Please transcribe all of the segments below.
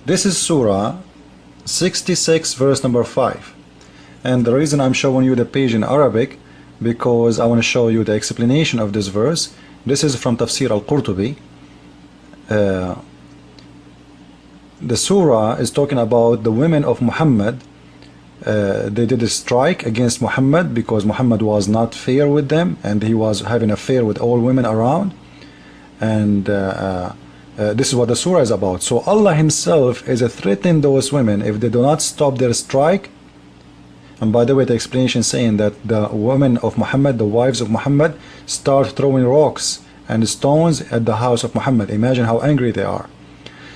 This is Surah 66 verse number 5, and the reason I'm showing you the page in Arabic because I want to show you the explanation of this verse. This is from Tafsir al-Qurtubi. The surah is talking about the women of Muhammad. They did a strike against Muhammad because Muhammad was not fair with them, and he was having an affair with all women around. And this is what the surah is about. So Allah himself is threatening those women if they do not stop their strike. And by the way, the explanation saying that the women of Muhammad, the wives of Muhammad, start throwing rocks and stones at the house of Muhammad. Imagine how angry they are.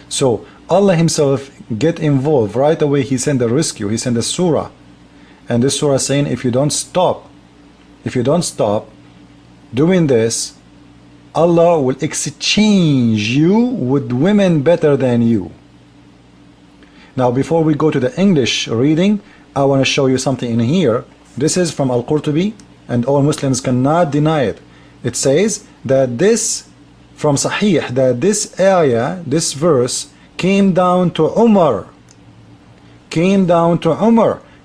So Allah himself get involved right away. He sent a rescue, he sent a surah, and this surah saying if you don't stop doing this, Allah will exchange you with women better than you. Now before we go to the English reading, I want to show you something in here. This is from Al-Qurtubi, and all Muslims cannot deny it. It says that this from Sahih, that this ayah, this verse came down to Umar.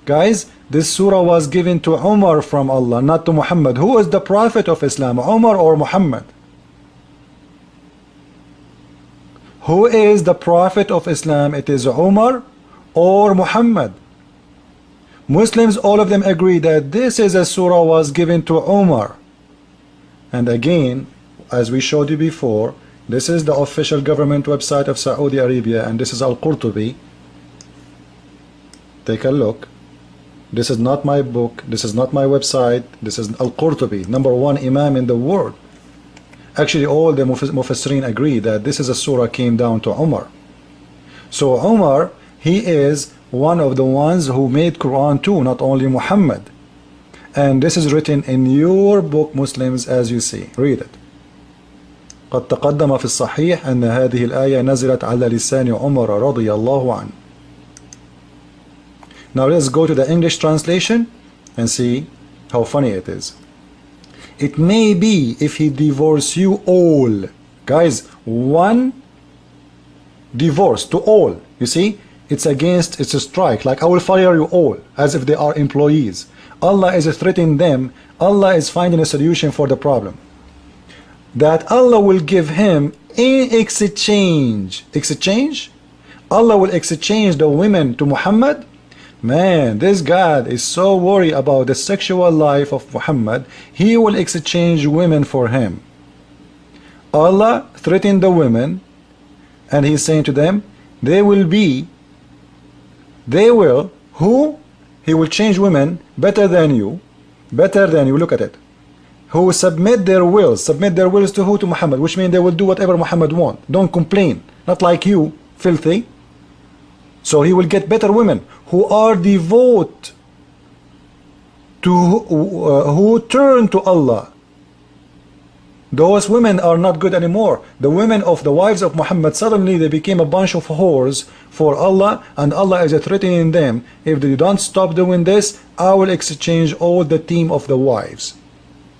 Guys, this surah was given to Umar from Allah, not to Muhammad. Who is the Prophet of Islam, Umar or Muhammad? Who is the Prophet of Islam? It is Umar or Muhammad. Muslims, all of them agree that this is a surah was given to Umar. And again, as we showed you before, this is the official government website of Saudi Arabia, and this is Al-Qurtubi. Take a look. This is not my book, this is not my website, this is Al-Qurtubi, #1 Imam in the world. Actually, all the Mufassirin agree that this is a surah came down to Umar. So Umar, he is one of the ones who made Quran too, not only Muhammad. And this is written in your book, Muslims, as you see. Read it. قد تقدم في الصحيح أن هذه الآية نزلت على لسان عمر رضي الله عنه. Now let's go to the English translation and see how funny it is. It may be if he divorce you all. Guys, one divorce to all. You see, it's against, it's a strike, like I will fire you all, as if they are employees. Allah is threatening them. Allah is finding a solution for the problem. That Allah will give him in exchange. Allah will exchange the women to Muhammad. Man, this God is so worried about the sexual life of Muhammad, he will exchange women for him. Allah threatened the women, and he's saying to them, they will, who? He will change women better than you, look at it. Who submit their wills to who? To Muhammad, which means they will do whatever Muhammad wants. Don't complain, not like you, filthy. So he will get better women who are devout to who turn to Allah. Those women are not good anymore. The women of the wives of Muhammad, suddenly they became a bunch of whores for Allah, and Allah is threatening them, if they don't stop doing this, I will exchange all the team of the wives.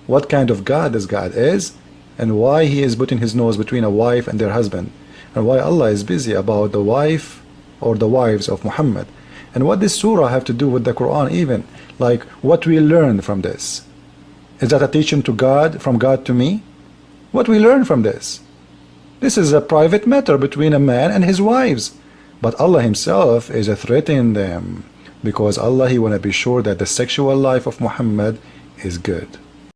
What kind of God this God is, and why he is putting his nose between a wife and their husband, and why Allah is busy about the wife or the wives of Muhammad. And what this surah have to do with the Quran even? Like, what we learn from this? Is that a teaching to God, from God to me? What we learn from this? This is a private matter between a man and his wives. But Allah himself is threatening them, because Allah, he want to be sure that the sexual life of Muhammad is good.